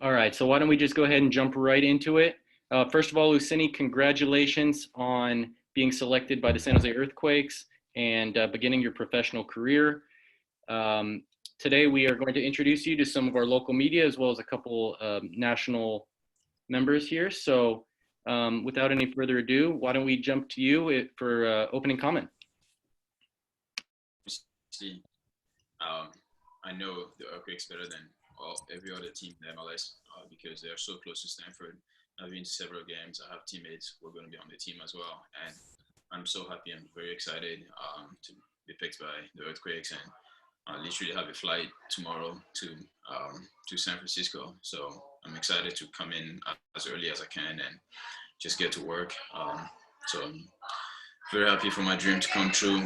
All right, so why don't we just go ahead and jump right into it? First of all, Ousseni, congratulations on being selected by the San Jose Earthquakes and beginning your professional career. Um, Today, we are going to introduce you to some of our local media as well as a couple national members here. So, without any further ado, why don't we jump to you for opening comment? See, um, I know the Earthquakes better than every other team in the MLS because they're so close to Stanford. I've been to several games. I have teammates who are going to be on the team as well, and I'm so happy. I'm very excited to be picked by the Earthquakes, and I literally have a flight tomorrow to San Francisco. So I'm excited to come in as early as I can and just get to work. So I'm very happy for my dream to come true.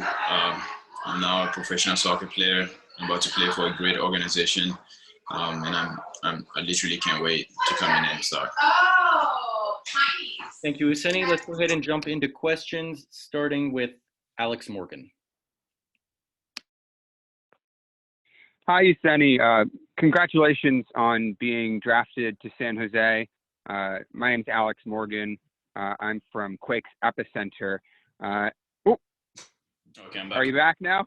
I'm now a professional soccer player. I'm about to play for a great organization, and I literally can't wait to come in and start. Thank you, Ousseni. Let's go ahead and jump into questions, starting with Alex Morgan. Hi, Ousseni. Congratulations on being drafted to San Jose. My name's Alex Morgan. I'm from Quake's Epicenter. Okay, I'm back. Are you back now?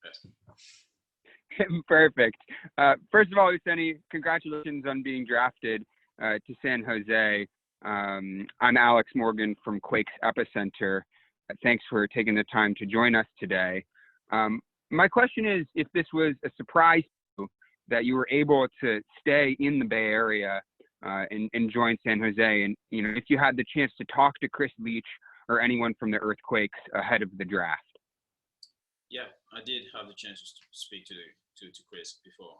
Yes. Perfect. First of all, Ousseni, congratulations on being drafted to San Jose. I'm Alex Morgan from Quake's Epicenter. Thanks for taking the time to join us today. My question is, if this was a surprise to you that you were able to stay in the Bay Area and join San Jose, and if you had the chance to talk to Chris Leach or anyone from the Earthquakes ahead of the draft. Yeah, I did have the chance to speak to Chris before,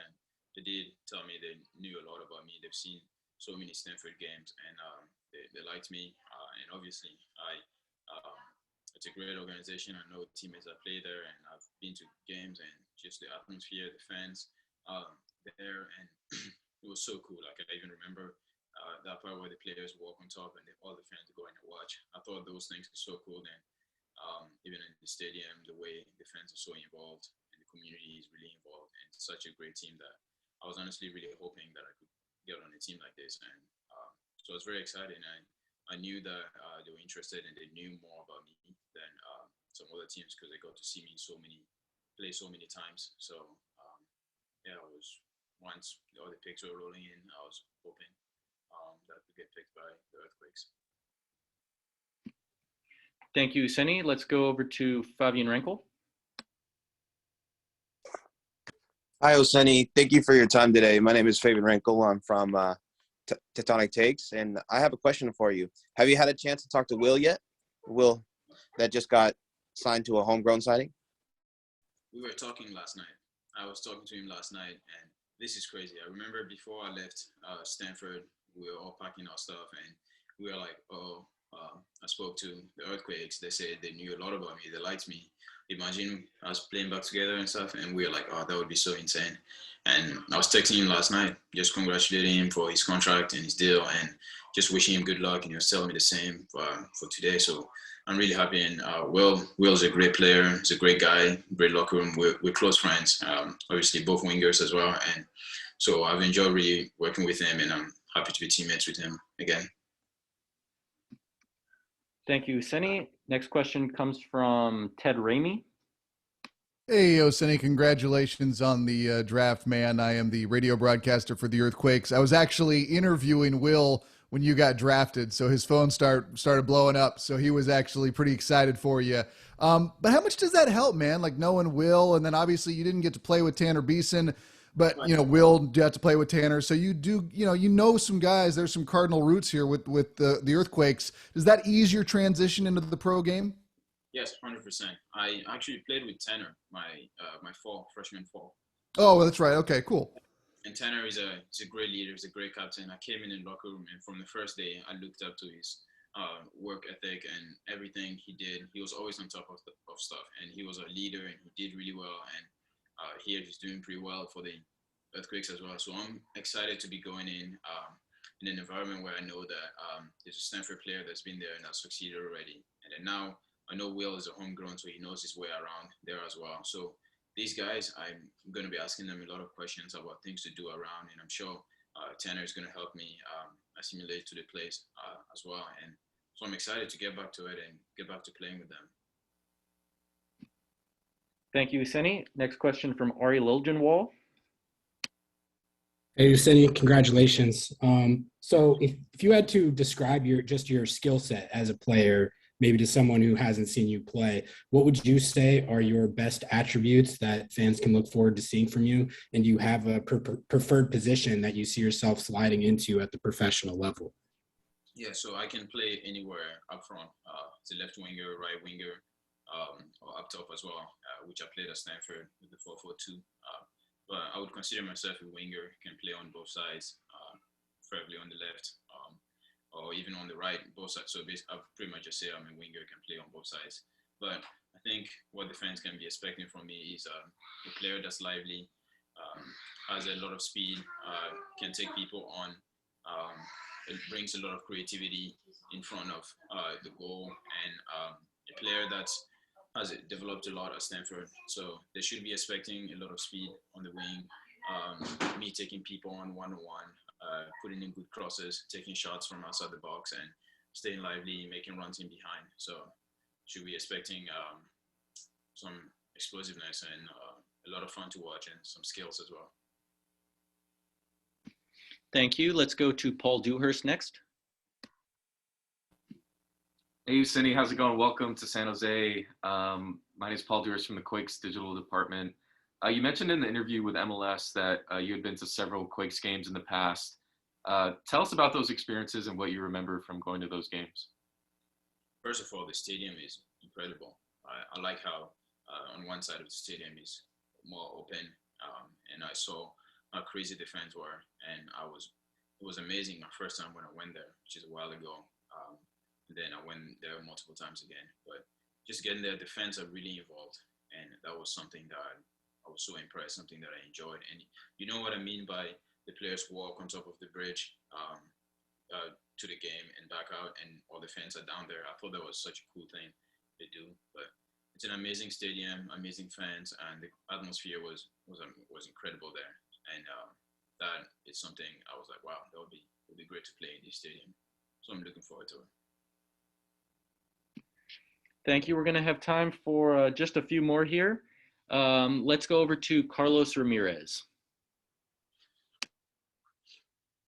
and they did tell me they knew a lot about me. They've seen so many Stanford games, and they liked me. And obviously, it's a great organization. I know teammates that play there, and I've been to games and just the atmosphere, the fans there, and it was so cool. Like I even remember that part where the players walk on top and all the fans go in and watch. I thought those things were so cool. Then even in the stadium, the way the fans are so involved and the community is really involved, and it's such a great team that I was honestly really hoping that I could get on a team like this, and so I was very excited. And I knew that they were interested and they knew more about me than some other teams because they got to see me play so many times. So yeah, I was once all the picks were rolling in, I was hoping that we get picked by the Earthquakes. Thank you, Ousseni. Let's go over to Fabian Renkel. Hi, Ousseni. Thank you for your time today. My name is Fabian Renkel. I'm from Tectonic Takes, and I have a question for you. Have you had a chance to talk to Will yet? Will, that just got signed to a homegrown signing? We were talking last night. I was talking to him last night, and this is crazy. I remember before I left Stanford, we were all packing our stuff, and we were like, oh, I spoke to the Earthquakes. They said they knew a lot about me. They liked me. Imagine us playing back together and stuff, and we were like, oh, that would be so insane. And I was texting him last night, just congratulating him for his contract and his deal, and just wishing him good luck. And he was telling me the same for today. So I'm really happy. And Will's a great player. He's a great guy, great locker room. We're close friends. Obviously, both wingers as well. And so I've enjoyed really working with him, and I'm happy to be teammates with him again. Thank you, Ousseni. Next question comes from Ted Ramey. Hey, Ousseni, congratulations on the draft, man. I am the radio broadcaster for the Earthquakes. I was actually interviewing Will when you got drafted, so his phone started blowing up, so he was actually pretty excited for you. But how much does that help, man? Like knowing Will, and then obviously you didn't get to play with Tanner Beeson, but Will got to play with Tanner, so you do, some guys. There's some cardinal roots here with the Earthquakes. Does that ease your transition into the pro game? Yes, 100%. I actually played with Tanner my freshman fall. Oh, that's right. Okay, cool. And Tanner is a great leader. He's a great captain. I came in the locker room, and from the first day, I looked up to his work ethic and everything he did. He was always on top of stuff, and he was a leader, and he did really well. And here he's doing pretty well for the Earthquakes as well. So I'm excited to be going in an environment where I know that there's a Stanford player that's been there and has succeeded already. And then now I know Will is a homegrown, so he knows his way around there as well. So these guys, I'm going to be asking them a lot of questions about things to do around, and I'm sure Tanner is going to help me assimilate to the place as well. And so I'm excited to get back to it and get back to playing with them. Thank you, Ousseni. Next question from Ari Liljenwall. Hey, Ousseni, congratulations. So if you had to describe your skill set as a player, maybe to someone who hasn't seen you play, what would you say are your best attributes that fans can look forward to seeing from you? And do you have a preferred position that you see yourself sliding into at the professional level? Yeah, so I can play anywhere up front, as a left winger, right winger, or up top as well, which I played at Stanford with the 4-4-2. But I would consider myself a winger, can play on both sides, preferably on the left, or even on the right, both sides. So I pretty much just say I'm a winger, can play on both sides. But I think what the fans can be expecting from me is a player that's lively, has a lot of speed, can take people on. It brings a lot of creativity in front of the goal, and a player that's has developed a lot at Stanford. So they should be expecting a lot of speed on the wing, me taking people on one-on-one, putting in good crosses, taking shots from outside the box, and staying lively, making runs in behind. So should be expecting some explosiveness and a lot of fun to watch and some skills as well. Thank you. Let's go to Paul Dewhurst next. Hey, Ousseni, how's it going? Welcome to San Jose. My name is Paul Dewhurst from the Quakes Digital Department. You mentioned in the interview with MLS that you had been to several Quakes games in the past. Tell us about those experiences and what you remember from going to those games. First of all, the stadium is incredible. I like how on one side of the stadium is more open, and I saw how crazy the fans were, and it was amazing my first time when I went there, which is a while ago. And then I went there multiple times again. But just getting there, the fans are really involved, and that was something that I was so impressed, something that I enjoyed. And you know what I mean by the players walk on top of the bridge to the game and back out, and all the fans are down there. I thought that was such a cool thing they do. But it's an amazing stadium, amazing fans, and the atmosphere was incredible there. And that is something I was like, wow, it would be great to play in this stadium. So I'm looking forward to it. Thank you. We're going to have time for just a few more here. Let's go over to Carlos Ramirez.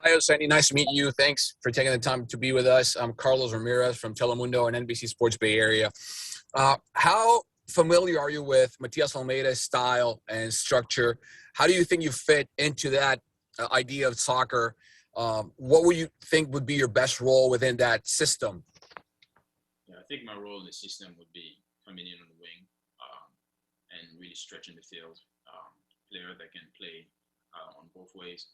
Hi, Ousseni. Nice to meet you. Thanks for taking the time to be with us. I'm Carlos Ramirez from Telemundo and NBC Sports Bay Area. How familiar are you with Matias Almeida's style and structure? How do you think you fit into that idea of soccer? What would you think would be your best role within that system? Yeah, I think my role in the system would be coming in on the wing and really stretching the field. Player that can play on both ways,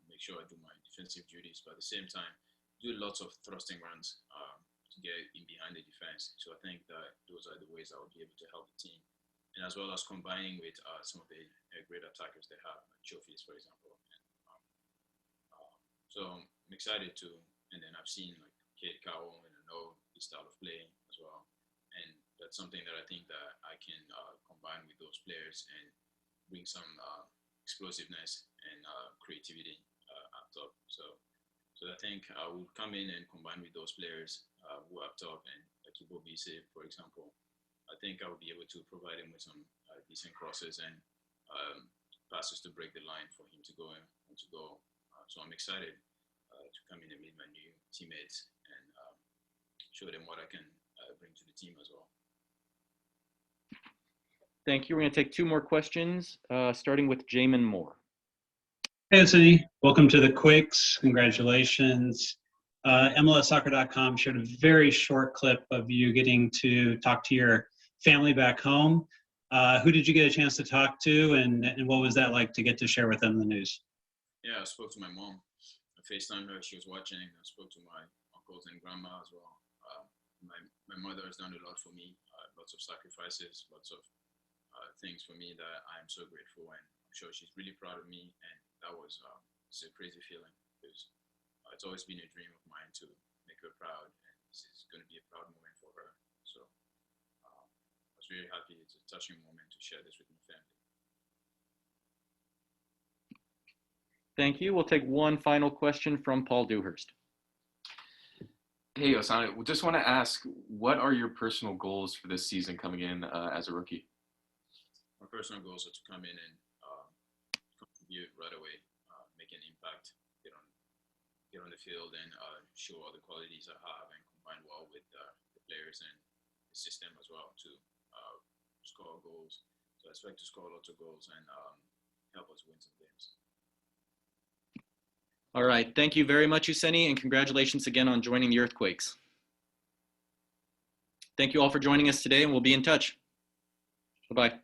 make sure I do my defensive duties, but at the same time, do lots of thrusting runs to get in behind the defense. So I think that those are the ways I would be able to help the team. And as well as combining with some of the great attackers they have, like Chofis, for example. So I'm excited to, and then I've seen like Kate Cowell, and I know his style of play as well. And that's something that I think that I can combine with those players and bring some explosiveness and creativity up top. So I think I would come in and combine with those players who are up top, and like Ibo Bise, for example. I think I would be able to provide him with some decent crosses and passes to break the line for him to go in and to go. So I'm excited to come in and meet my new teammates and show them what I can bring to the team as well. Thank you. We're going to take two more questions, starting with Jamin Moore. Hey, Ousseni. Welcome to the Quakes. Congratulations. MLSsoccer.com showed a very short clip of you getting to talk to your family back home. Who did you get a chance to talk to, and what was that like to get to share with them the news? Yeah, I spoke to my mom. I FaceTimed her. She was watching. I spoke to my uncles and grandma as well. My mother has done a lot for me, lots of sacrifices, lots of things for me that I am so grateful, and I'm sure she's really proud of me. And that was it's a crazy feeling, because it's always been a dream of mine to make her proud, and this is going to be a proud moment for her. So I was really happy. It's a touching moment to share this with my family. Thank you. We'll take one final question from Paul Dewhurst. Hey, Ousseni, we just want to ask, what are your personal goals for this season coming in as a rookie? My personal goals are to come in and contribute right away, make an impact, get on the field, and show all the qualities I have, and combine well with the players and the system as well to score goals. So I expect to score lots of goals and help us win some games. All right. Thank you very much, Ousseni, and congratulations again on joining the Earthquakes. Thank you all for joining us today, and we'll be in touch. Bye-bye.